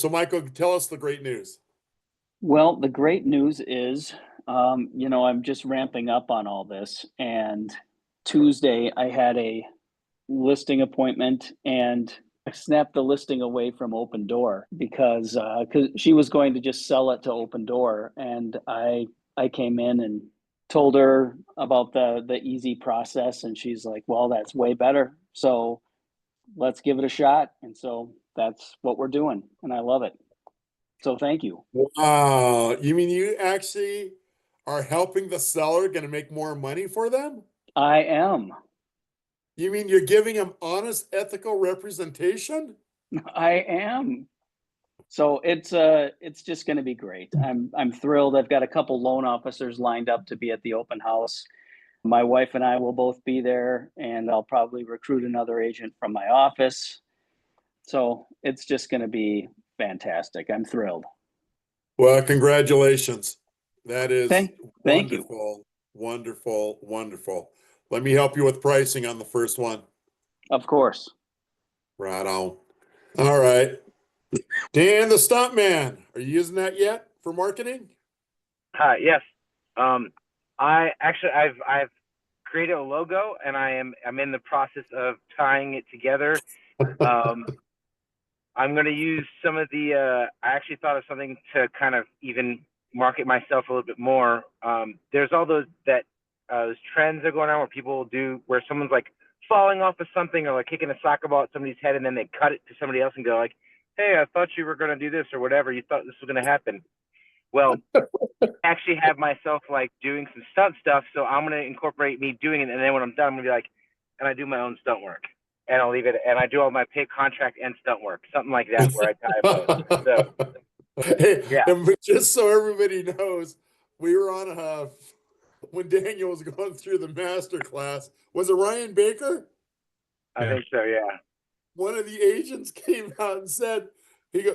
So Michael, tell us the great news. Well, the great news is, I'm just ramping up on all this. And Tuesday, I had a listing appointment and I snapped the listing away from Open Door because she was going to just sell it to Open Door. And I came in and told her about the easy process. And she's like, well, that's way better. So let's give it a shot. And so that's what we're doing. And I love it. So thank you. Wow. You mean you actually are helping the seller going to make more money for them? I am. You mean you're giving them honest, ethical representation? I am. So it's just going to be great. I'm thrilled. I've got a couple loan officers lined up to be at the open house. My wife and I will both be there, and I'll probably recruit another agent from my office. So it's just going to be fantastic. I'm thrilled. Well, congratulations. That is Thank you. wonderful, wonderful, wonderful. Let me help you with pricing on the first one. Of course. Right on. All right. Dan the Stuntman, are you using that yet for marketing? Yes. I've created a logo and I'm in the process of tying it together. I'm going to use some of the, I actually thought of something to kind of even market myself a little bit more. There's all those trends that are going on where people where someone's like falling off of something or like kicking a soccer ball at somebody's head and then they cut it to somebody else and go like, hey, I thought you were going to do this or whatever. You thought this was going to happen. Well, I actually have myself like doing some stunt stuff. So I'm going to incorporate me doing it. And then when I'm done, I'm going to be like, and I do my own stunt work. And I'll leave it, and I do all my paid contract and stunt work, something like that, where I tie both. So, hey, yeah. And just so everybody knows, we were on when Daniel was going through the master class. Was it Ryan Baker? I think so, yeah. One of the agents came out and said,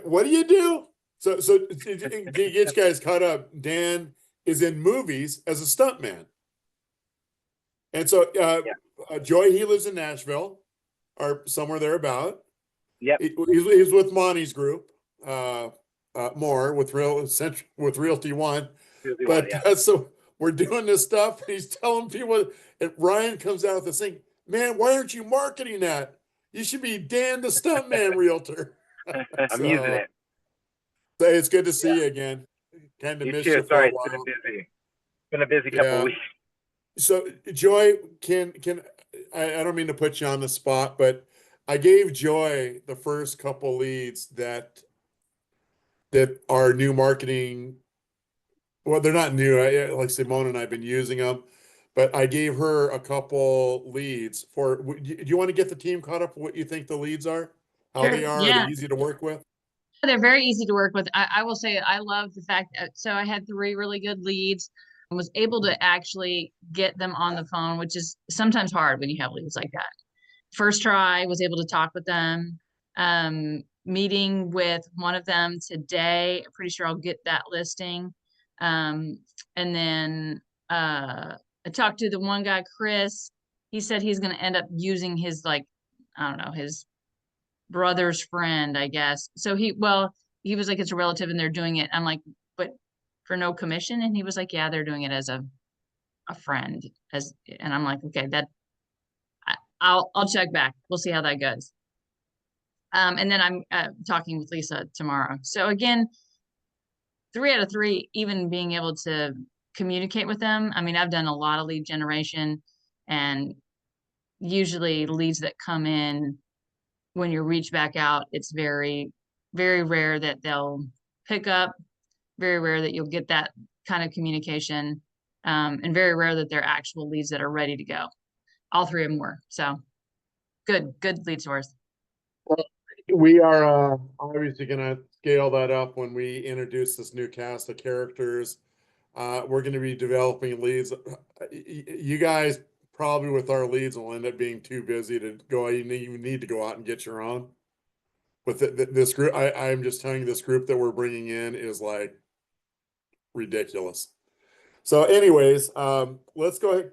"What do you do?" So to get you guys caught up, Dan is in movies as a stuntman, and so Joy, he lives in Nashville or somewhere thereabout. Yep. He's with Monty's group, more with Realty One. So we're doing this stuff, and he's telling people, and Ryan comes out with this thing, man, why aren't you marketing that? You should be Dan the Stuntman Realtor. I'm using it. So it's good to see you again. Kind of missed you for a while. It's been a busy couple of weeks. So Joy, I don't mean to put you on the spot, but I gave Joy the first couple leads that are new marketing. Well, they're not new. Like Simone and I've been using them, but I gave her a couple leads for. Do you want to get the team caught up with what you think the leads are? How Sure. they are? Yeah. Are they easy to work with? They're very easy to work with. I will say I love the fact that, so I had 3 really good leads and was able to actually get them on the phone, which is sometimes hard when you have leads like that. First try, was able to talk with them. Meeting with one of them today. I'm pretty sure I'll get that listing. And then I talked to the one guy, Chris. He said he's going to end up using his, like, I don't know, his brother's friend, I guess. So he was like, it's a relative and they're doing it. I'm like, but for no commission? And he was like, yeah, they're doing it as a friend. And I'm like, okay, I'll check back. We'll see how that goes. And then I'm talking with Lisa tomorrow. So again, 3 out of 3, even being able to communicate with them. I mean, I've done a lot of lead generation, and usually leads that come in, when you reach back out, it's very, very rare that they'll pick up, very rare that you'll get that kind of communication, and very rare that they're actual leads that are ready to go. All 3 of them were. So good lead source. Well, we are obviously going to scale that up when we introduce this new cast of characters. We're going to be developing leads. You guys probably with our leads will end up being too busy to go. You need to go out and get your own. With this group, I'm just telling you, this group that we're bringing in is like ridiculous. So anyways, let's go ahead.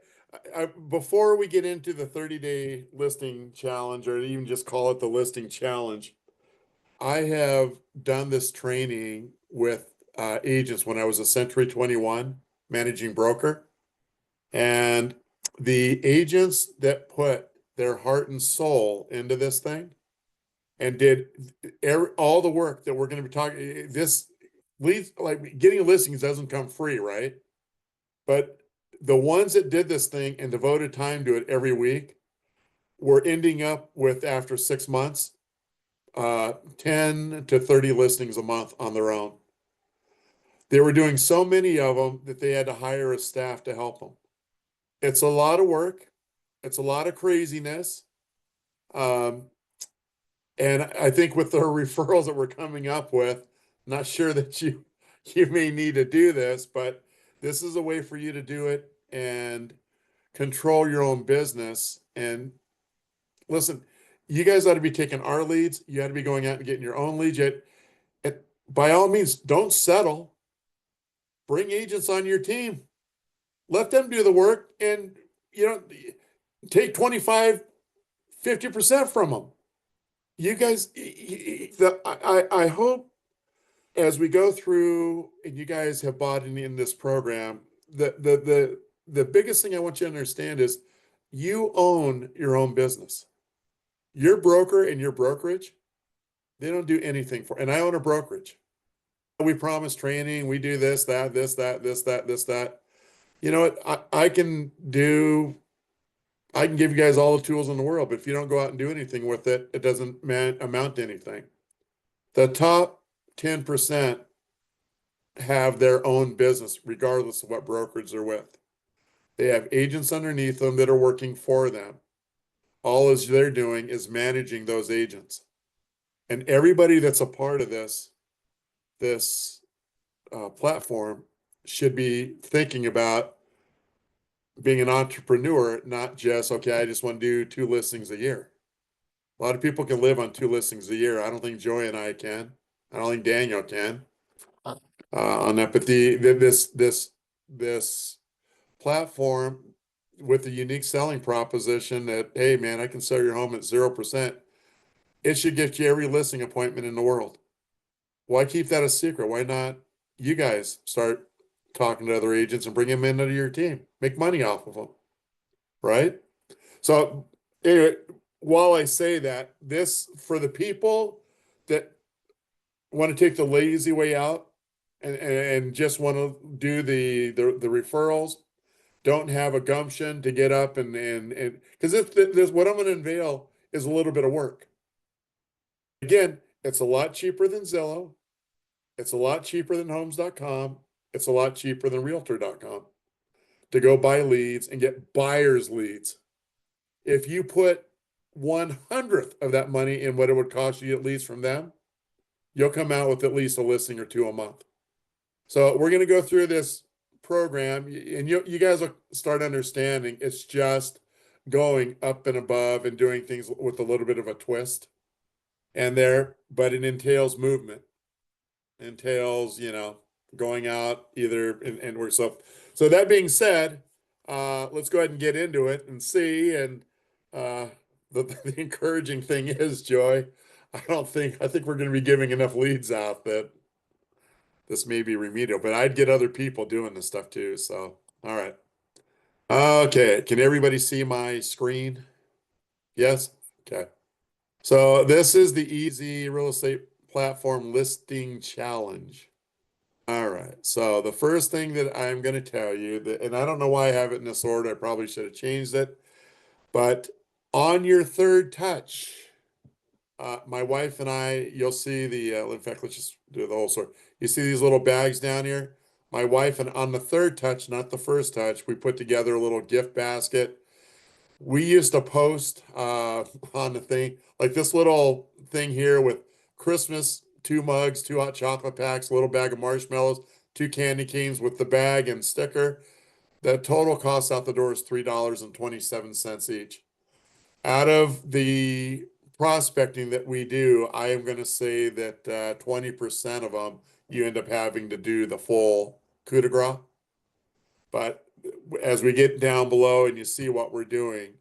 Before we get into the 30-day listing challenge, or even just call it the listing challenge, I have done this training with agents when I was a Century 21 managing broker. And the agents that put their heart and soul into this thing and did all the work that we're going to be talking, this leads, like getting listings doesn't come free, right? But the ones that did this thing and devoted time to it every week were ending up with, after 6 months, 10 to 30 listings a month on their own. They were doing so many of them that they had to hire a staff to help them. It's a lot of work. It's a lot of craziness. And I think with the referrals that we're coming up with, not sure that you may need to do this, but this is a way for you to do it and control your own business. And listen, you guys ought to be taking our leads. You ought to be going out and getting your own leads. Yet, by all means, don't settle. Bring agents on your team. Let them do the work, and take 25, 50% from them. You guys, I hope as we go through and you guys have bought in this program, the biggest thing I want you to understand is you own your own business. Your broker and your brokerage, they don't do anything for, and I own a brokerage. We promise training, we do this, that, this, that, this, that, this, that. You know what? I can give you guys all the tools in the world, but if you don't go out and do anything with it, it doesn't amount to anything. The top 10% have their own business, regardless of what brokerage they're with. They have agents underneath them that are working for them. All they're doing is managing those agents. And everybody that's a part of this platform should be thinking about being an entrepreneur, not just, okay, I just want to do 2 listings a year. A lot of people can live on 2 listings a year. I don't think Joy and I can. I don't think Daniel can on that. But this platform with a unique selling proposition that, hey man, I can sell your home at 0%. It should get you every listing appointment in the world. Why keep that a secret? Why not you guys start talking to other agents and bring them into your team? Make money off of them, right? So anyway, while I say that, this for the people that want to take the lazy way out and just want to do the referrals, don't have a gumption to get up and because this what I'm going to unveil is a little bit of work. Again, it's a lot cheaper than Zillow. It's a lot cheaper than homes.com. It's a lot cheaper than realtor.com to go buy leads and get buyers leads. If you put 1/100th of that money in what it would cost you at least from them, you'll come out with at least a listing or 2 a month. So we're going to go through this program, and you guys will start understanding it's just going up and above and doing things with a little bit of a twist but it entails movement. It entails, going out either and work. So that being said, let's go ahead and get into it and see. And the encouraging thing is, Joy, I think we're going to be giving enough leads out that this may be remedial, but I'd get other people doing this stuff too. So, all right. Okay. Can everybody see my screen? Yes. Okay. So this is the Easy Real Estate Platform Listing Challenge. All right. So the first thing that I'm going to tell you and I don't know why I have it in this order. I probably should have changed it, but on your third touch, my wife and I, you'll see in fact, let's just do the whole story. You see these little bags down here? My wife, and on the third touch, not the first touch, we put together a little gift basket. We used to post on the thing, like this little thing here with Christmas, 2 mugs, 2 hot chocolate packs, a little bag of marshmallows, 2 candy canes with the bag and sticker. The total cost out the door is $3.27 each. Out of the prospecting that we do, I am going to say that 20% of them, you end up having to do the full coup de grace. But as we get down below and you see what we're doing,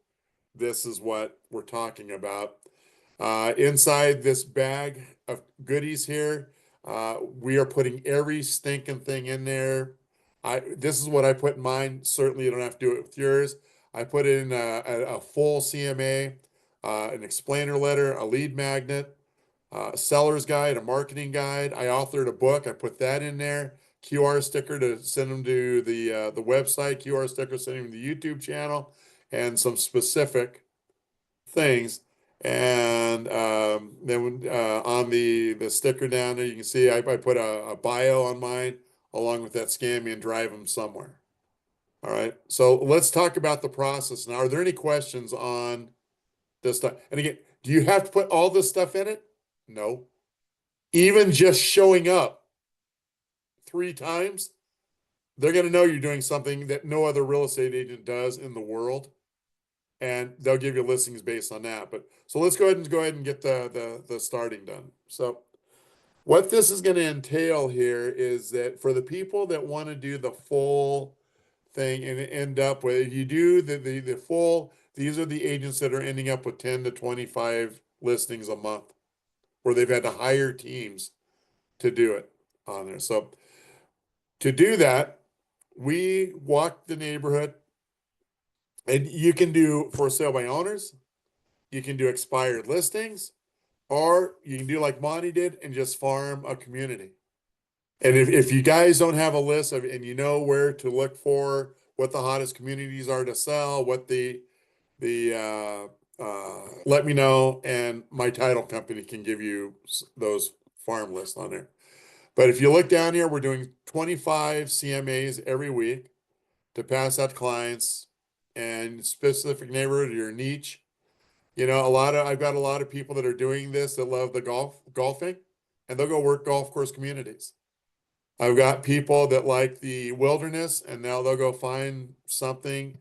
this is what we're talking about. Inside this bag of goodies here. We are putting every stinking thing in there. This is what I put in mine. Certainly you don't have to do it with yours. I put in a full CMA, an explainer letter, a lead magnet, a seller's guide, a marketing guide. I authored a book. I put that in there. QR sticker to send them to the website. QR sticker sending them to the YouTube channel, and some specific things. And then on the sticker down there, you can see I put a bio on mine along with that scam me and drive them somewhere. All right. So let's talk about the process now. Are there any questions on this stuff? And again, do you have to put all this stuff in it? No. Even just showing up 3 times, they're going to know you're doing something that no other real estate agent does in the world. And they'll give you listings based on that. But so let's go ahead and get the starting done. So what this is going to entail here is that for the people that want to do the full thing and end up with, if you do the full, these are the agents that are ending up with 10 to 25 listings a month, where they've had to hire teams to do it on there. So to do that, we walk the neighborhood, and you can do for sale by owners, you can do expired listings, or you can do like Monty did and just farm a community. And if you guys don't have a list of, and you know where to look for what the hottest communities are to sell, what let me know, and my title company can give you those farm lists on there. But if you look down here, we're doing 25 CMAs every week to pass out to clients and specific neighborhood, your niche. You know, I've got a lot of people that are doing this that love the golfing, and they'll go work golf course communities. I've got people that like the wilderness, and now they'll go find something.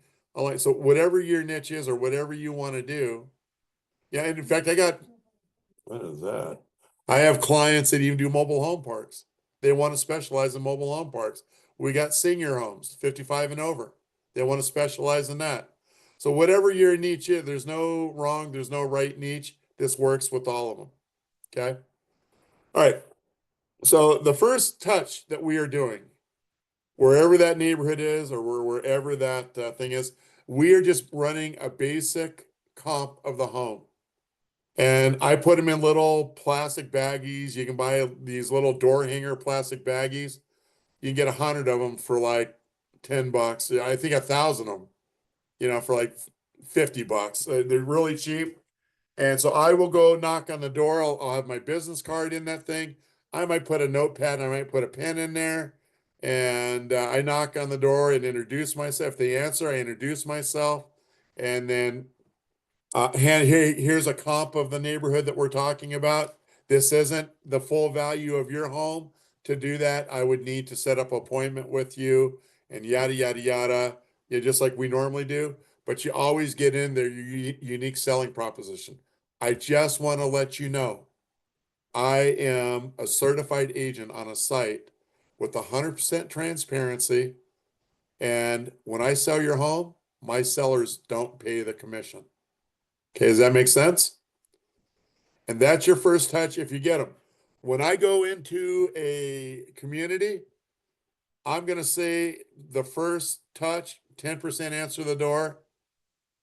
So whatever your niche is or whatever you want to do. Yeah, and in fact, what is that? I have clients that even do mobile home parks. They want to specialize in mobile home parks. We got senior homes, 55 and over. They want to specialize in that. So whatever your niche is, there's no wrong, there's no right niche. This works with all of them. Okay. All right. So the first touch that we are doing, wherever that neighborhood is or wherever that thing is, we are just running a basic comp of the home. And I put them in little plastic baggies. You can buy these little door hanger plastic baggies. You can get 100 of them for like $10. I think 1,000 of them, for like $50. They're really cheap. And so I will go knock on the door. I'll have my business card in that thing. I might put a notepad. I might put a pen in there. And I knock on the door and introduce myself. If they answer, I introduce myself. And then here's a comp of the neighborhood that we're talking about. This isn't the full value of your home. To do that, I would need to set up an appointment with you and yada, yada, yada. Yeah, just like we normally do. But you always get in their unique selling proposition. I just want to let you know, I am a certified agent on a site with 100% transparency. And when I sell your home, my sellers don't pay the commission. Okay, does that make sense? And that's your first touch if you get them. When I go into a community, I'm going to say the first touch, 10% answer the door,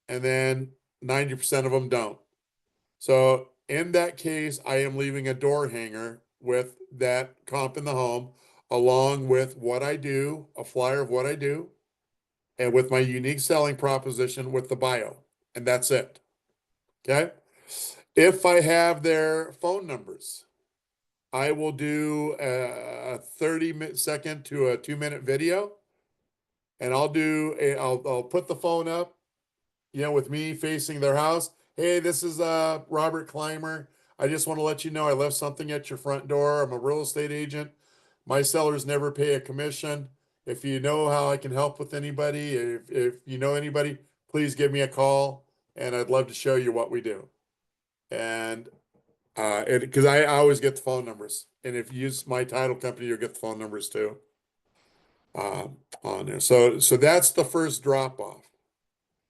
and then 90% of them don't. So in that case, I am leaving a door hanger with that comp in the home, along with what I do, a flyer of what I do, and with my unique selling proposition with the bio. And that's it. Okay. If I have their phone numbers, I will do a 30-second to a 2-minute video, and I'll put the phone up, with me facing their house. Hey, this is Robert Climer. I just want to let you know I left something at your front door. I'm a real estate agent. My sellers never pay a commission. If you know how I can help with anybody, if you know anybody, please give me a call, and I'd love to show you what we do. And because I always get the phone numbers, and if you use my title company, you'll get the phone numbers too on there. So that's the first drop off.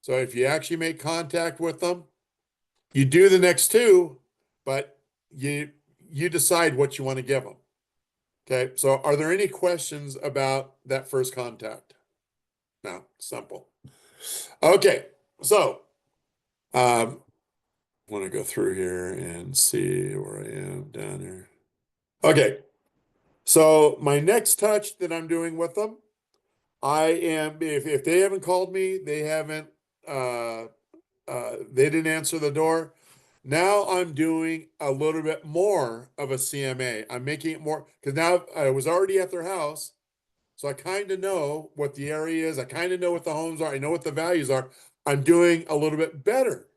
So if you actually make contact with them, you do the next two, but you you decide what you want to give them. Okay, so are there any questions about that first contact? No, simple. Okay, so want to go through here and see where I am down here. Okay, so my next touch that I'm doing with them, I am, if they haven't called me, they haven't, they didn't answer the door. Now I'm doing a little bit more of a CMA. I'm making it more, because now I was already at their house. So I kind of know what the area is. I kind of know what the homes are. I know what the values are. I'm doing a little bit better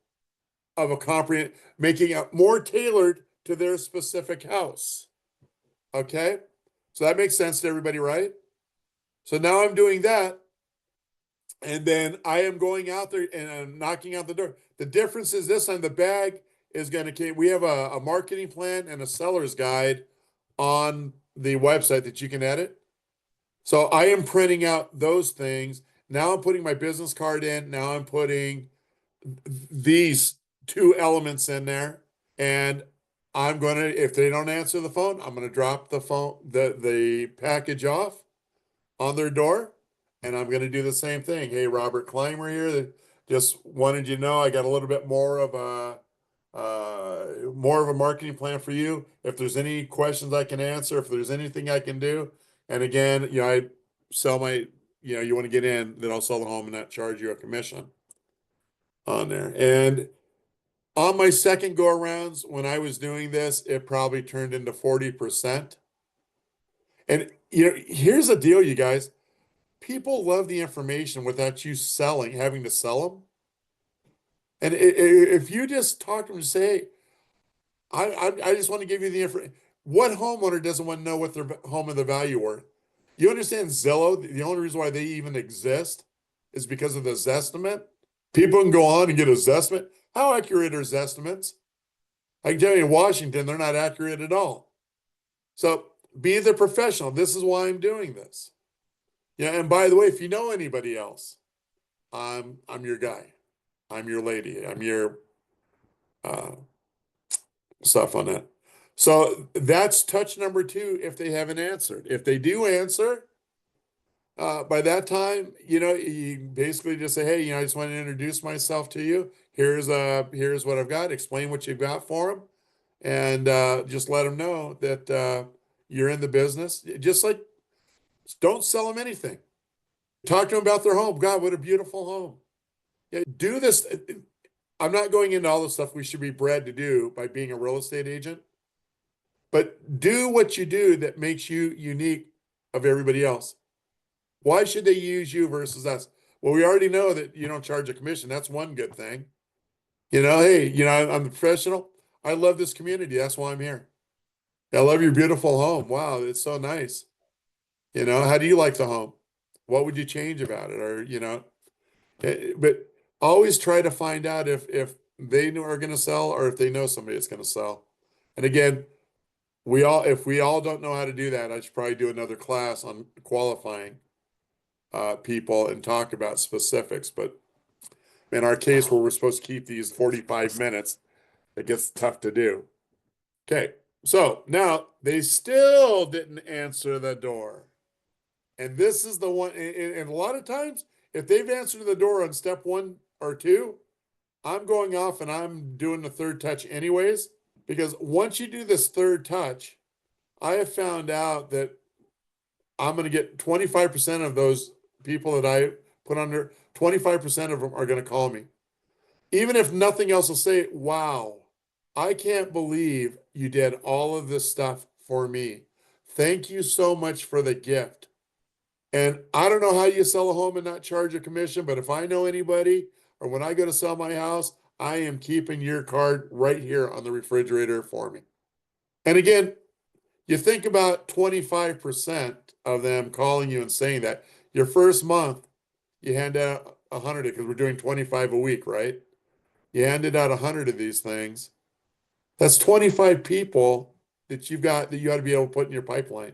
of a comprehensive, making it more tailored to their specific house. Okay? So that makes sense to everybody, right? So now I'm doing that. And then I am going out there and I'm knocking out the door. The difference is this time the bag is going to, we have a marketing plan and a seller's guide on the website that you can edit. So I am printing out those things. Now I'm putting my business card in. Now I'm putting these two elements in there. And I'm going to, if they don't answer the phone, I'm going to drop the phone, the package off on their door. And I'm going to do the same thing. Hey, Robert Climer here. Just wanted you to know I got a little bit more of a marketing plan for you. If there's any questions I can answer, if there's anything I can do. And again, I sell my, you want to get in, then I'll sell the home and not charge you a commission on there. And on my second go arounds, when I was doing this, it probably turned into 40%. And here's the deal, you guys. People love the information without you having to sell them. And if you just talk to them and say, hey, I just want to give you the information. What homeowner doesn't want to know what their home and the value worth? You understand Zillow, the only reason why they even exist is because of the Zestimate. People can go on and get a Zestimate. How accurate are Zestimates? I can tell you in Washington, they're not accurate at all. So be the professional. This is why I'm doing this. Yeah, and by the way, if you know anybody else, I'm your guy. I'm your lady. I'm your stuff on that. So that's touch number 2 if they haven't answered. If they do answer, by that time, you basically just say, hey, I just want to introduce myself to you. Here's what I've got. Explain what you've got for them. And just let them know that you're in the business. Just like, don't sell them anything. Talk to them about their home. God, what a beautiful home. Yeah, do this. I'm not going into all the stuff we should be bred to do by being a real estate agent, but do what you do that makes you unique of everybody else. Why should they use you versus us? Well, we already know that you don't charge a commission. That's one good thing. Hey, I'm a professional. I love this community. That's why I'm here. I love your beautiful home. Wow, it's so nice. How do you like the home? What would you change about it? Or, but always try to find out if they are going to sell or if they know somebody that's going to sell. And again, if we all don't know how to do that, I should probably do another class on qualifying people and talk about specifics. But in our case where we're supposed to keep these 45 minutes, it gets tough to do. Okay, so now they still didn't answer the door. And this is the one, and a lot of times, if they've answered the door on step 1 or 2, I'm going off and I'm doing the third touch anyways, because once you do this third touch, I have found out that I'm going to get 25% of those people that I put under, 25% of them are going to call me. Even if nothing else will say, wow, I can't believe you did all of this stuff for me. Thank you so much for the gift. And I don't know how you sell a home and not charge a commission, but if I know anybody or when I go to sell my house, I am keeping your card right here on the refrigerator for me. And again, you think about 25% of them calling you and saying that. Your first month, you hand out 100 because we're doing 25 a week, right? You handed out 100 of these things. That's 25 people that you ought to be able to put in your pipeline.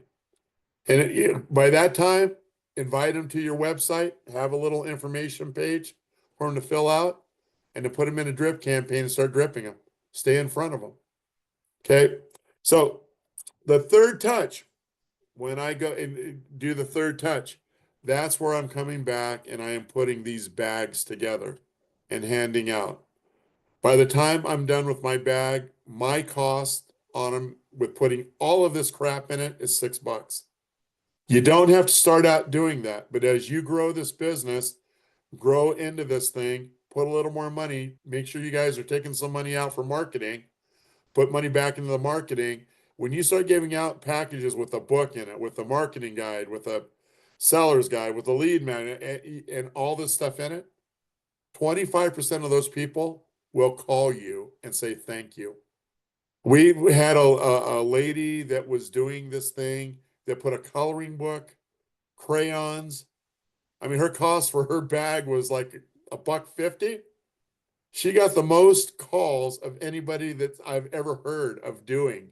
And by that time, invite them to your website, have a little information page for them to fill out, and to put them in a drip campaign and start dripping them. Stay in front of them. Okay. So the third touch, when I go and do the third touch, that's where I'm coming back and I am putting these bags together and handing out. By the time I'm done with my bag, my cost on them with putting all of this crap in it is $6. You don't have to start out doing that, but as you grow this business, grow into this thing, put a little more money, make sure you guys are taking some money out for marketing, put money back into the marketing. When you start giving out packages with a book in it, with a marketing guide, with a seller's guide, with a lead magnet, and all this stuff in it, 25% of those people will call you and say thank you. We had a lady that was doing this thing that put a coloring book, crayons. I mean, her cost for her bag was like $1.50. She got the most calls of anybody that I've ever heard of doing.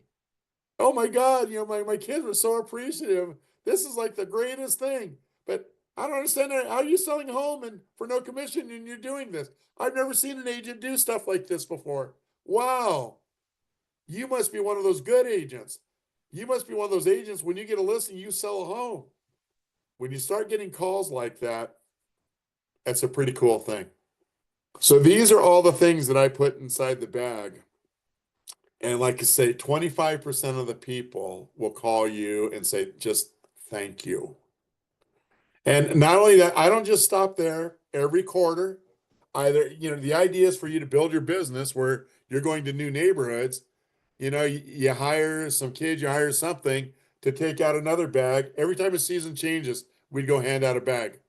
Oh my God, my kids were so appreciative. This is like the greatest thing. But I don't understand that. How are you selling a home and for no commission and you're doing this? I've never seen an agent do stuff like this before. Wow. You must be one of those good agents. You must be one of those agents when you get a listing, you sell a home. When you start getting calls like that, that's a pretty cool thing. So these are all the things that I put inside the bag. And like I say, 25% of the people will call you and say, just thank you. And not only that, I don't just stop there every quarter. Either, the idea is for you to build your business where you're going to new neighborhoods. You hire some kids, you hire something to take out another bag. Every time a season changes, we'd go hand out a bag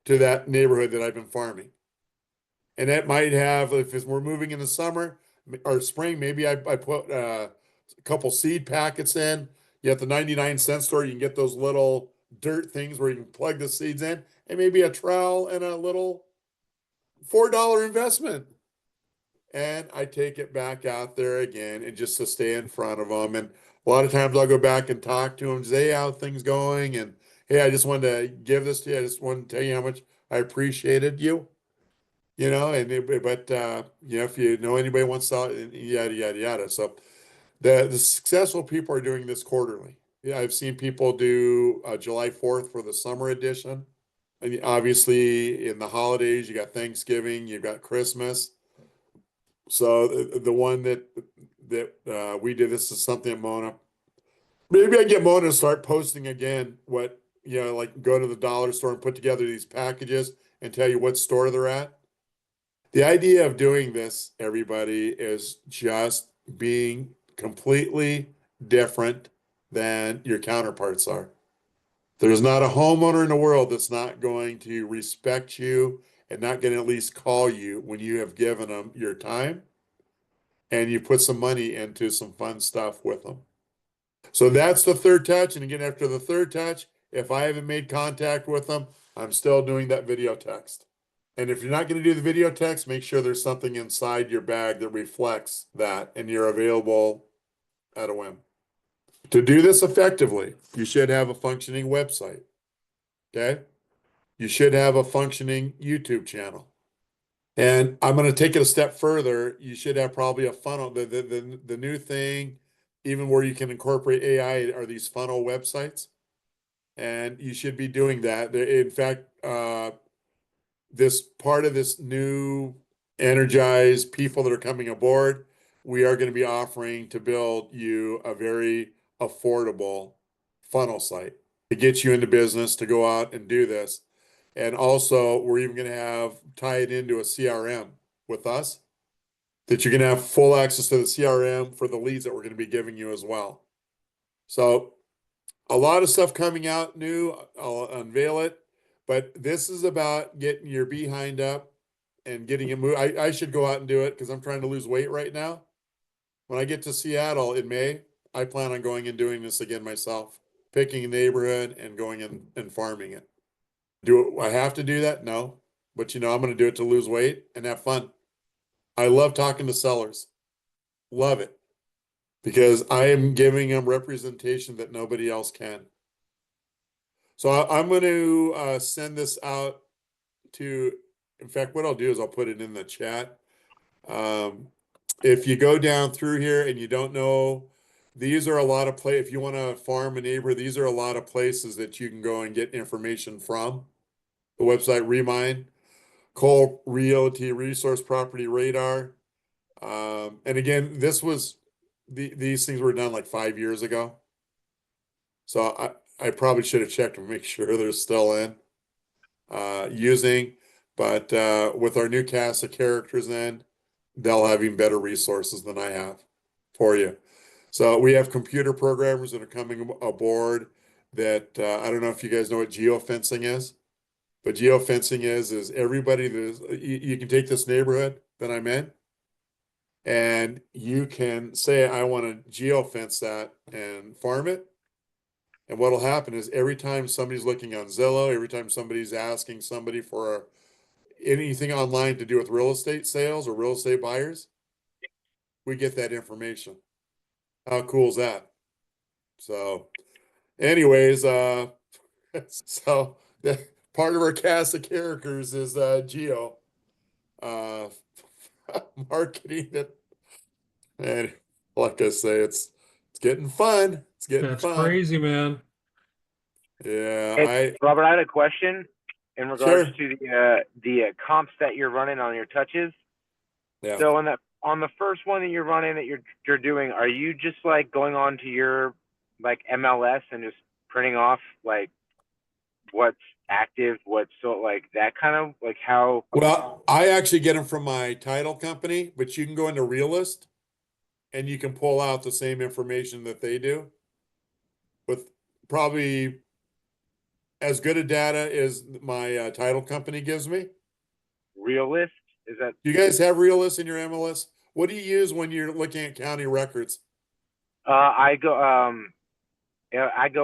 to that neighborhood that I've been farming. And that might have, if we're moving in the summer or spring, maybe I put a couple seed packets in. You at the 99-cent store, you can get those little dirt things where you can plug the seeds in, and maybe a trowel and a little $4 investment. And I take it back out there again and just to stay in front of them. And a lot of times I'll go back and talk to them, say, hey, how things going? And hey, I just wanted to give this to you. I just wanted to tell you how much I appreciated you. If you know anybody wants to, yada, yada, yada. So the successful people are doing this quarterly. Yeah, I've seen people do July 4th for the summer edition. And obviously in the holidays, you got Thanksgiving, you've got Christmas. So the one that we did, this is something that Mona, maybe I get Mona to start posting again what, like go to the dollar store and put together these packages and tell you what store they're at. The idea of doing this, everybody, is just being completely different than your counterparts are. There's not a homeowner in the world that's not going to respect you and not going to at least call you when you have given them your time and you put some money into some fun stuff with them. So that's the third touch. And again, after the third touch, if I haven't made contact with them, I'm still doing that video text. And if you're not going to do the video text, make sure there's something inside your bag that reflects that and you're available at a whim. To do this effectively, you should have a functioning website. Okay? You should have a functioning YouTube channel. And I'm going to take it a step further. You should have probably a funnel. The new thing, even where you can incorporate AI, are these funnel websites. And you should be doing that. In fact, this part of this new energized people that are coming aboard, we are going to be offering to build you a very affordable funnel site to get you into business to go out and do this. And also, we're even going to tie it into a CRM with us that you're going to have full access to the CRM for the leads that we're going to be giving you as well. So a lot of stuff coming out new. I'll unveil it. But this is about getting your behind up and getting it moved. I should go out and do it because I'm trying to lose weight right now. When I get to Seattle in May, I plan on going and doing this again myself, picking a neighborhood and going in and farming it. Do I have to do that? No. But I'm going to do it to lose weight and have fun. I love talking to sellers. Love it. Because I am giving them representation that nobody else can. So I'm going to send this out to, in fact, what I'll do is I'll put it in the chat. If you go down through here and you don't know these are a lot of if you want to farm a neighbor, these are a lot of places that you can go and get information from. The website Remine, Cole Realty Resource Property Radar. And again, these things were done like 5 years ago. So I probably should have checked to make sure they're still in using, but with our new cast of characters in, they'll have even better resources than I have for you. So we have computer programmers that are coming aboard that I don't know if you guys know what geofencing is, but geofencing is everybody that is, you can take this neighborhood that I'm in and you can say, I want to geofence that and farm it. And what'll happen is every time somebody's looking on Zillow, every time somebody's asking somebody for anything online to do with real estate sales or real estate buyers, we get that information. How cool is that? So anyways, so part of our cast of characters is Geo uh marketing it. And like I say, it's getting fun. It's getting That's fun. crazy, man. Yeah, Hey, Robert, I had a question in regards Sure. to the comps that you're running on your touches. Yeah. So on the first one that you're running that you're doing, are you just like going on to your like MLS and just printing off like what's active, what's so like that kind of like how? Well, I actually get them from my title company, but you can go into Realist and you can pull out the same information that they do with probably as good a data as my title company gives me. Realist? Is that? You guys have Realist in your MLS? What do you use when you're looking at county records? I go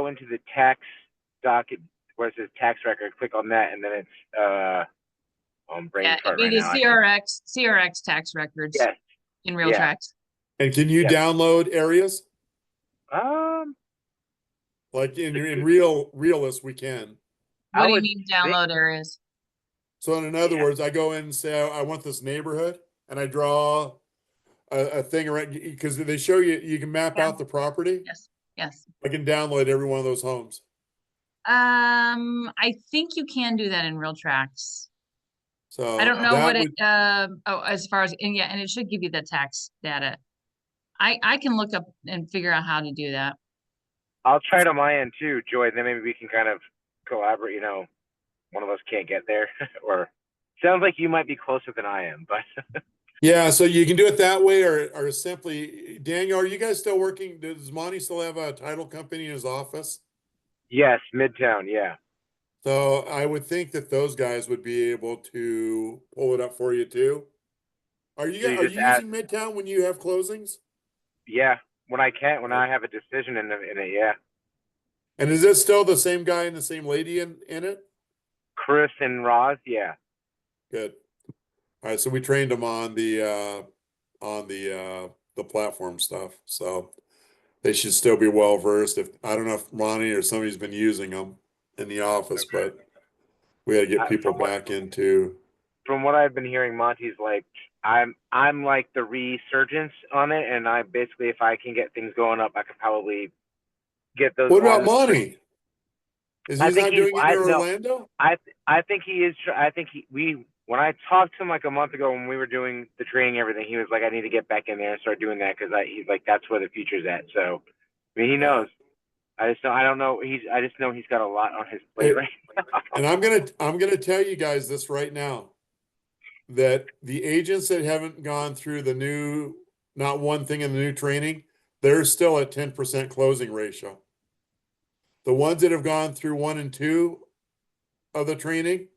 into the tax docket where it says tax record, click on that, and then it's I'm brain Yeah, it'd fart be right the now. CRX tax records Yes. in real Yeah. tracks. And can you Yeah. download areas? Um, Like in Realist, we can. What I do you would mean think- download areas? So in other Yeah. words, I go in and say, I want this neighborhood and I draw a thing around because they show you can map Yeah. out the property. Yes, yes. I can download every one of those homes. I think you can do that in real tracks. So I don't know that what would, it, as far as, and yeah, and it should give you the tax data. I can look up and figure out how to do that. I'll try it on my end too, Joy. Then maybe we can kind of collaborate. You know, one of us can't get there, or sounds like you might be closer than I am. But yeah, so you can do it that way or simply, Daniel, are you guys still working? Does Monty still have a title company in his office? yes, Midtown. Yeah. So I would think that those guys would be able to pull it up for you too. Are you So you are just you add- using Midtown when you have closings? Yeah. When I can, when I have a decision in it, yeah. And is it still the same guy and the same lady in it? Chris and Roz, yeah. Good. All right, so we trained them on the platform stuff. So they should still be well versed. If I don't know if Ronnie or somebody's been using them in the office, Okay. but we got to get people back into. From what I've been hearing, Monty's like I'm like the resurgence on it, and I basically, if I can get things going up, I could probably get those. What about on- Monty? Is I he think not doing it in Orlando? I think he is. I think when I talked to him like a month ago when we were doing the training and everything, he was like, I need to get back in there and start doing that because he's like, that's where the future's at. So, I mean, he knows. I don't know. I just know he's got a lot on his plate right now. And I'm gonna tell you guys this right now, that the agents that haven't gone through the new, not one thing in the new training, they're still at 10% closing ratio. The ones that have gone through 1 and 2 of the training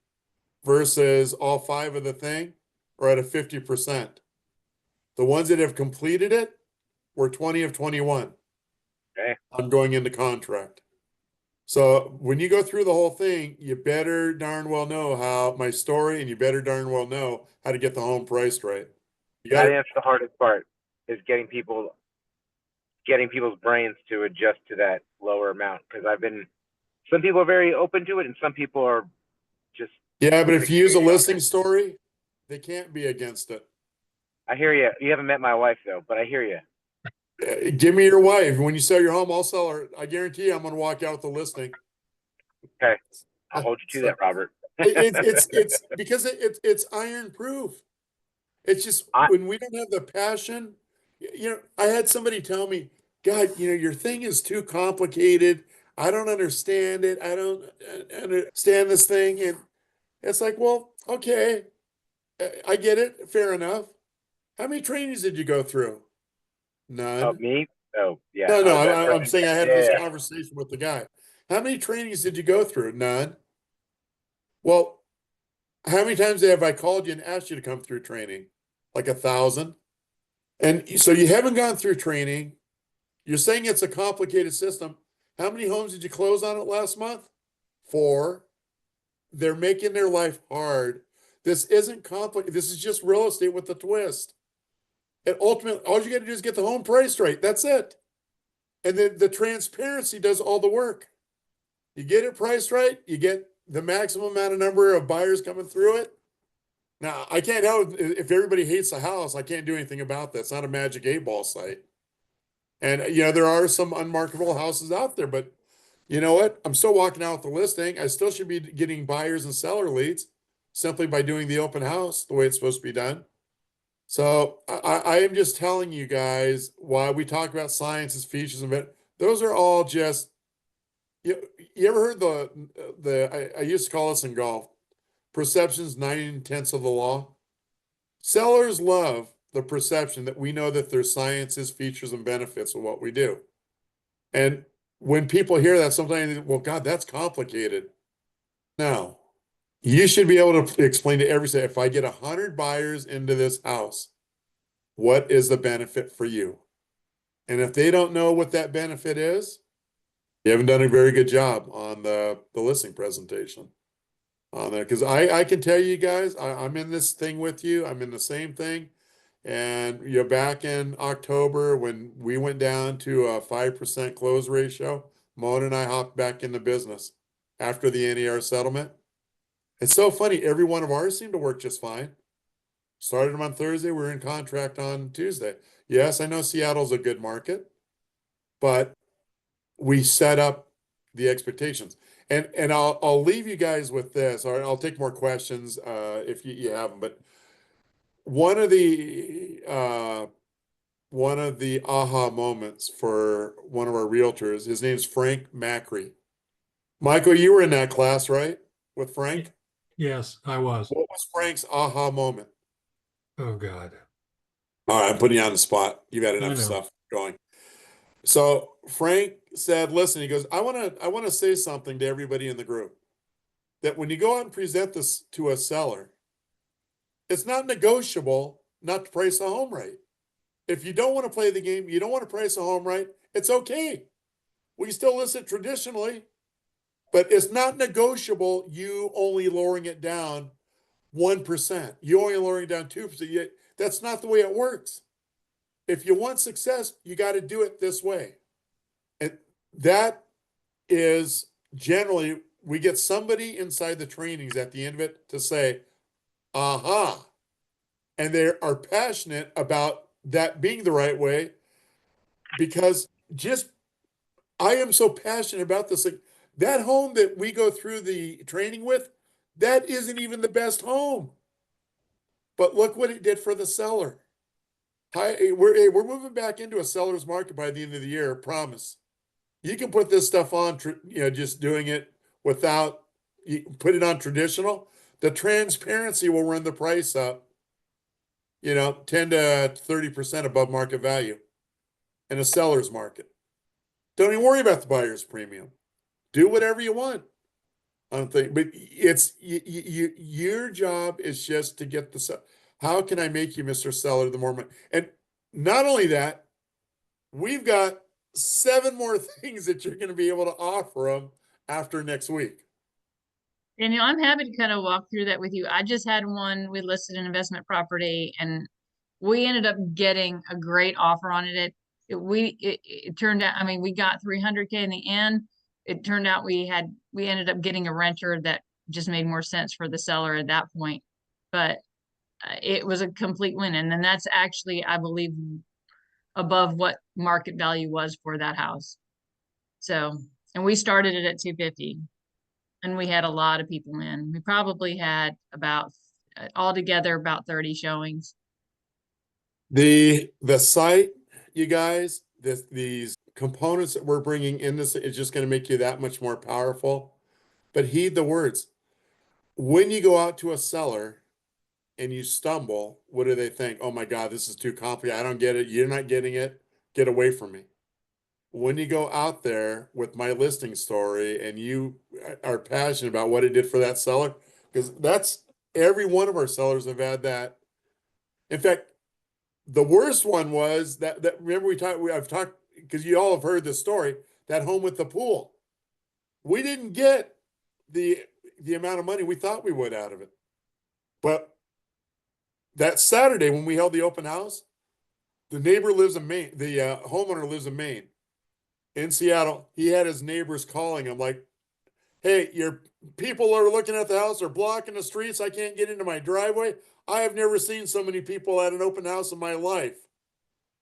versus all 5 of the thing are at a 50%. The ones that have completed it were 20 of 21. Okay. I'm going into contract. So when you go through the whole thing, you better darn well know how my story, and you better darn well know how to get the home priced right. You I got think that's the hardest part is getting people's brains to adjust to that lower amount because some people are very open to it and some people are just. yeah, but if you use a listing story, they can't be against it. I hear you. You haven't met my wife though, but I hear you. Give me your wife. When you sell your home, I'll sell her. I guarantee you I'm going to walk out with the listing. Okay. I'll hold you to that, Robert. It's because it's iron proof. It's just when we don't have the passion, I had somebody tell me, God, your thing is too complicated. I don't understand it. I don't understand this thing. And it's like, well, okay, I get it. Fair enough. How many trainings did you go through? None. Me? Oh, yeah. No, That I'm person. saying I had Yeah, this yeah. conversation with the guy. How many trainings did you go through? None. Well, how many times have I called you and asked you to come through training? Like 1,000. And so you haven't gone through training. You're saying it's a complicated system. How many homes did you close on it last month? 4. They're making their life hard. This isn't complicated. This is just real estate with a twist. And ultimately, all you got to do is get the home price right. That's it. And then the transparency does all the work. You get it priced right, you get the maximum amount of number of buyers coming through it. Now, I can't help if everybody hates the house, I can't do anything about that. It's not a magic 8-ball site. And there are some unmarketable houses out there, but you know what? I'm still walking out with the listing. I still should be getting buyers and seller leads simply by doing the open house the way it's supposed to be done. So I am just telling you guys why we talk about sciences, features, and those are all just you ever heard I used to call this in golf, perception's 9/10 of the law. Sellers love the perception that we know that there's sciences, features, and benefits of what we do. And when people hear that, sometimes they think, well, God, that's complicated. No, you should be able to explain to every if I get 100 buyers into this house, what is the benefit for you? And if they don't know what that benefit is, you haven't done a very good job on the listing presentation on there. Because I can tell you guys, I'm in this thing with you. I'm in the same thing. And back in October when we went down to a 5% close ratio, Mona and I hopped back in the business after the NER settlement. It's so funny. Every one of ours seemed to work just fine. Started them on Thursday. We were in contract on Tuesday. Yes, I know Seattle's a good market, but we set up the expectations. And I'll leave you guys with this, or I'll take more questions if you have them. But one of the aha moments for one of our realtors, his name's Frank Macri. Michael, you were in that class, right? With Frank? Yes, I was. What was Frank's aha moment? Oh, God. All right, I'm putting you on the spot. You got I enough know. stuff going. So Frank said, listen, he goes, I want to say something to everybody in the group that when you go out and present this to a seller, it's not negotiable not to price a home right. If you don't want to play the game, you don't want to price a home right, it's okay. We still list it traditionally, but it's not negotiable you only lowering it down 1%. You only lowering it down 2%. That's not the way it works. If you want success, you got to do it this way. And that is generally, we get somebody inside the trainings at the end of it to say, aha. And they are passionate about that being the right way because I am so passionate about this. Like, that home that we go through the training with, that isn't even the best home. But look what it did for the seller. We're moving back into a seller's market by the end of the year, promise. You can put this stuff on, just doing it without, you put it on traditional. The transparency will run the price up, 10 to 30% above market value in a seller's market. Don't even worry about the buyer's premium. Do whatever you want. But it's your job is just to get how can I make you, Mr. Seller, the more money? And not only that, we've got 7 more things that you're going to be able to offer them after next week. And I'm happy to kind of walk through that with you. I just had one, we listed an investment property and we ended up getting a great offer on it. It turned out, I mean, we got 300K in the end. It turned out we ended up getting a renter that just made more sense for the seller at that point. But it was a complete win. And then that's actually, I believe, above what market value was for that house. So, and we started it at 250, and we had a lot of people in. We probably had about altogether about 30 showings. The site, you guys, these components that we're bringing in this is just going to make you that much more powerful. But heed the words. When you go out to a seller and you stumble, what do they think? Oh my God, this is too complicated. I don't get it. You're not getting it. Get away from me. When you go out there with my listing story and you are passionate about what it did for that seller, because that's every one of our sellers have had that. In fact, the worst one was that remember I've talked because you all have heard this story, that home with the pool. We didn't get the amount of money we thought we would out of it. But that Saturday when we held the open house, the neighbor lives in Maine, the homeowner lives in Maine. In Seattle, he had his neighbors calling him like, hey, your people are looking at the house, they're blocking the streets, I can't get into my driveway. I have never seen so many people at an open house in my life.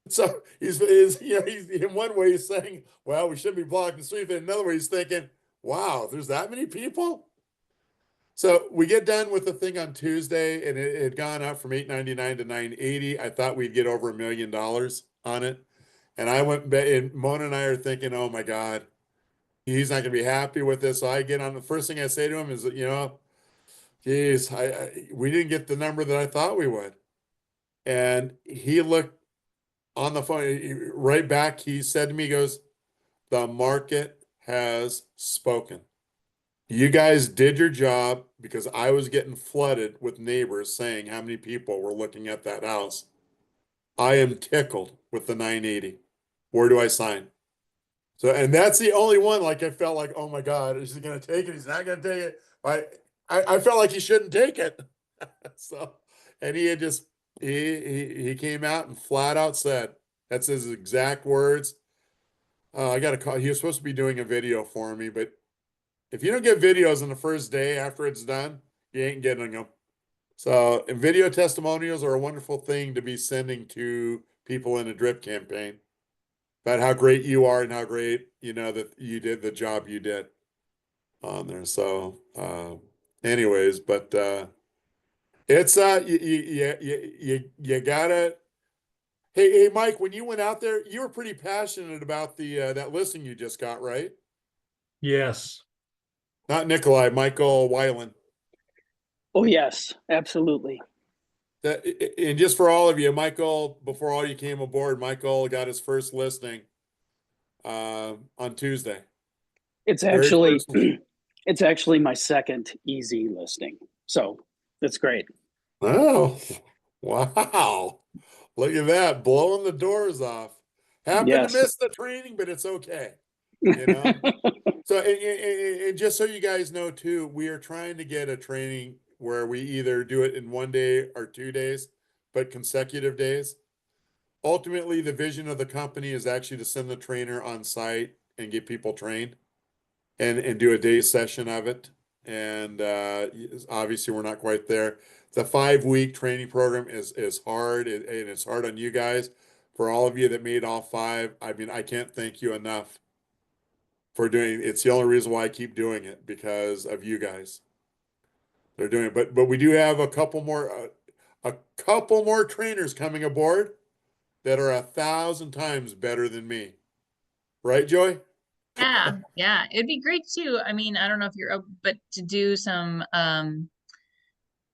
So he's in one way he's saying, well, we shouldn't be blocking the street. But in another way, he's thinking, wow, there's that many people. So we get done with the thing on Tuesday, and it had gone up from $899 to $980. I thought we'd get over $1 million on it. And I went, and Mona and I are thinking, oh my God, he's not going to be happy with this. So I get on, the first thing I say to him is, geez, we didn't get the number that I thought we would. And he looked on the phone right back. He said to me, he goes, the market has spoken. You guys did your job because I was getting flooded with neighbors saying how many people were looking at that house. I am tickled with the 980. Where do I sign? So, and that's the only one, like, I felt like, oh my God, is he going to take it? He's not going to take it. I felt like he shouldn't take it. So, and he had just, he came out and flat out said, that's his exact words. I got a call. He was supposed to be doing a video for me, but if you don't get videos on the first day after it's done, you ain't getting them. So, and video testimonials are a wonderful thing to be sending to people in a drip campaign about how great you are and how great, that you did the job you did on there. So, anyways, but, it's, you gotta, hey, Mike, when you went out there, you were pretty passionate about that listing you just got, right? Yes. Not Nikolai, Michael Weiland. Oh, yes, absolutely. And just for all of you, Michael, before all you came aboard, Michael got his first listing on Tuesday. It's Very actually first one. it's actually my second easy listing. So that's great. Oh, wow. Look at that, blowing the doors off. Happened to Yes. miss the training, but it's okay. So, and just so you guys know too, we are trying to get a training where we either do it in 1 day or 2 days, but consecutive days. Ultimately, the vision of the company is actually to send the trainer on site and get people trained and do a day session of it. And obviously, we're not quite there. The 5-week training program is hard, and it's hard on you guys. For all of you that made all 5, I mean, I can't thank you enough for doing. It's the only reason why I keep doing it, because of you guys. They're doing it, but we do have a couple more trainers coming aboard that are 1,000 times better than me. Right, Joy? Yeah, it'd be great too. I mean, I don't know if you're open, but to do some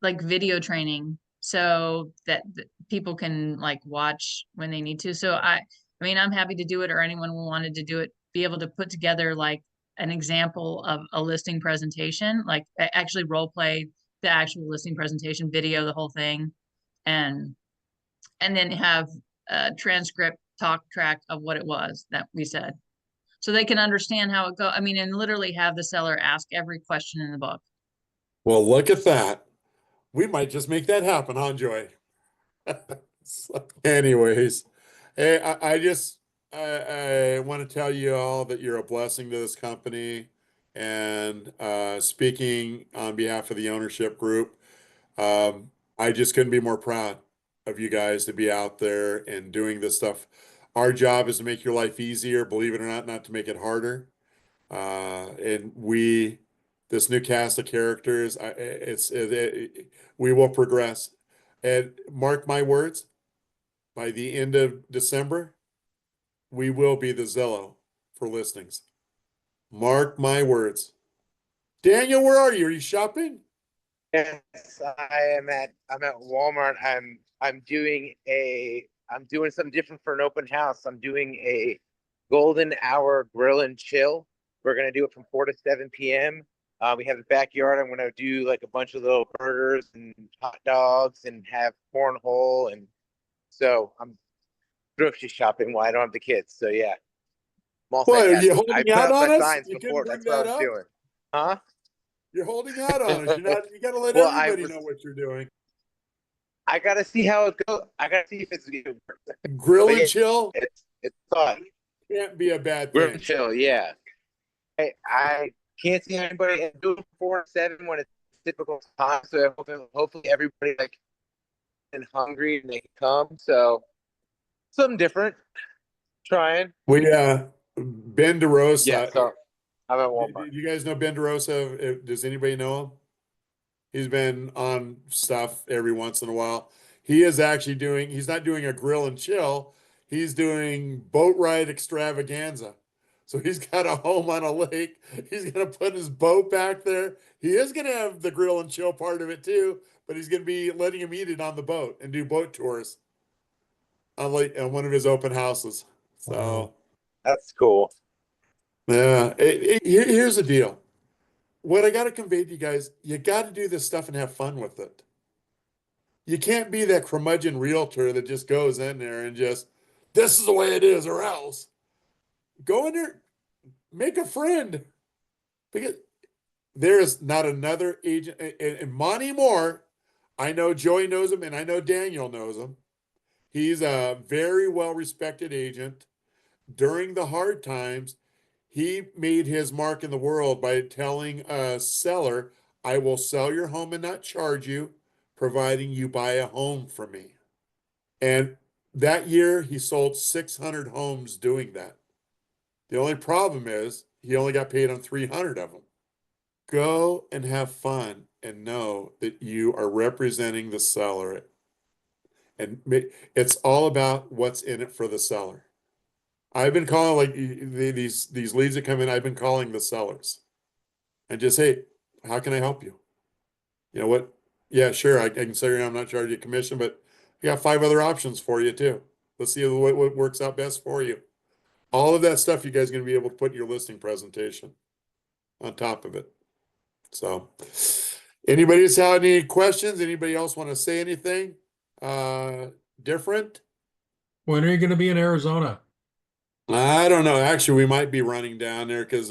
like video training so that people can like watch when they need to. So I mean, I'm happy to do it, or anyone who wanted to do it, be able to put together like an example of a listing presentation, like actually role play the actual listing presentation, video the whole thing, and then have a transcript talk track of what it was that we said, so they can understand how it go. I mean, and literally have the seller ask every question in the book. Well, look at that. We might just make that happen, huh, Joy? So, anyways, hey, I want to tell you all that you're a blessing to this company. And speaking on behalf of the ownership group, I just couldn't be more proud of you guys to be out there and doing this stuff. Our job is to make your life easier, believe it or not to make it harder. And this new cast of characters, we will progress. And mark my words, by the end of December, we will be the Zillow for listings. Mark my words. Daniel, where are you? Are you shopping? Yes, I'm at Walmart. I'm doing something different for an open house. I'm doing a golden hour grill and chill. We're gonna do it from 4 to 7 p.m. We have a backyard. I'm gonna do like a bunch of little burgers and hot dogs and have cornhole, and so I'm grocery shopping while I don't have the kids. So yeah, What, are you multitasking. I holding put out up on my us? signs You before. couldn't bring That's what that I'm up? doing. Huh? You're holding out on us. You gotta let Well, everybody know what you're doing. I gotta see how it goes. I gotta see if it's good. Grill But and yeah, chill it's fun. can't be a bad Grill thing. and chill, yeah. I can't see anybody and do it 4 to 7 when it's typical time. So hopefully everybody like and hungry and they can come. So something different. Trying. We Ben DeRosa. Yeah. So I'm at Do Walmart. you guys know Ben DeRosa? Does anybody know him? He's been on stuff every once in a while. He is actually he's not doing a grill and chill. He's doing boat ride extravaganza. So he's got a home on a lake. He's going to put his boat back there. He is going to have the grill and chill part of it too, but he's going to be letting him eat it on the boat and do boat tours on one of his open houses. So Wow. That's cool. yeah, here's the deal. What I got to convey to you guys, you got to do this stuff and have fun with it. You can't be that curmudgeon realtor that just goes in there and just, this is the way it is, or else. Go in there, make a friend. Because there is not another agent. And Monty Moore, I know Joey knows him and I know Daniel knows him. He's a very well respected agent. During the hard times, he made his mark in the world by telling a seller, I will sell your home and not charge you, providing you buy a home from me. And that year, he sold 600 homes doing that. The only problem is he only got paid on 300 of them. Go and have fun and know that you are representing the seller. And it's all about what's in it for the seller. I've been calling like these leads that come in, I've been calling the sellers and just, hey, how can I help you? You know what? Yeah, sure. I can say I'm not charging you a commission, but I got 5 other options for you too. Let's see what works out best for you. All of that stuff you guys are going to be able to put in your listing presentation on top of it. So anybody else have any questions? Anybody else want to say anything different? When are you going to be in Arizona? I don't know. Actually, we might be running down there because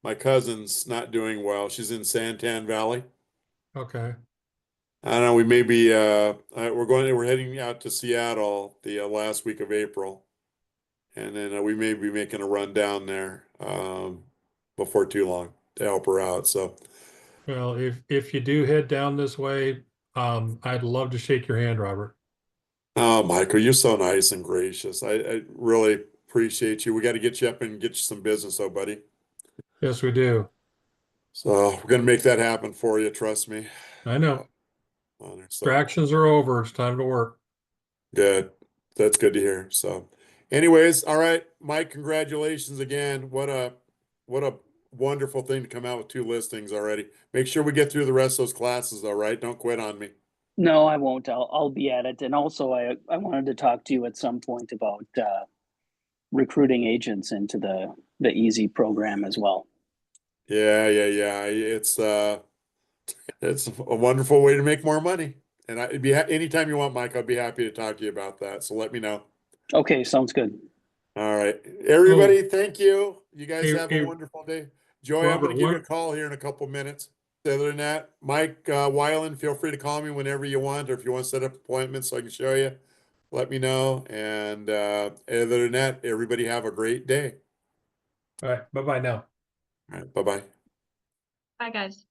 my cousin's not doing well. She's in Santan Valley. Okay. I don't know. We may be we're heading out to Seattle the last week of April, and then we may be making a run down there before too long to help her out. So, Well, if you do head down this way, I'd love to shake your hand, Robert. oh, Michael, you're so nice and gracious. I really appreciate you. We got to get you up and get you some business, though, buddy. Yes, we do. So we're gonna make that happen for you. Trust me. I know. So Distractions are over. It's time to work. good. That's good to hear. So, anyways, all right, Mike. Congratulations again. What a wonderful thing to come out with 2 listings already. Make sure we get through the rest of those classes, all right? Don't quit on me. No, I won't. I'll be at it. And also, I wanted to talk to you at some point about recruiting agents into the Easy program as well. Yeah. It's a wonderful way to make more money. And I'd be anytime you want, Mike, I'd be happy to talk to you about that. So let me know. Okay, sounds good. All right, everybody, thank you. You guys Hey, have a hey, wonderful day. Joey, I'm Robert, going to give you a what? call here in a couple minutes. Other than that, Mike Weiland, feel free to call me whenever you want, or if you want to set up appointments so I can show you, let me know. And other than that, everybody have a great day. All right. Bye-bye now. All right, bye-bye. Bye, guys.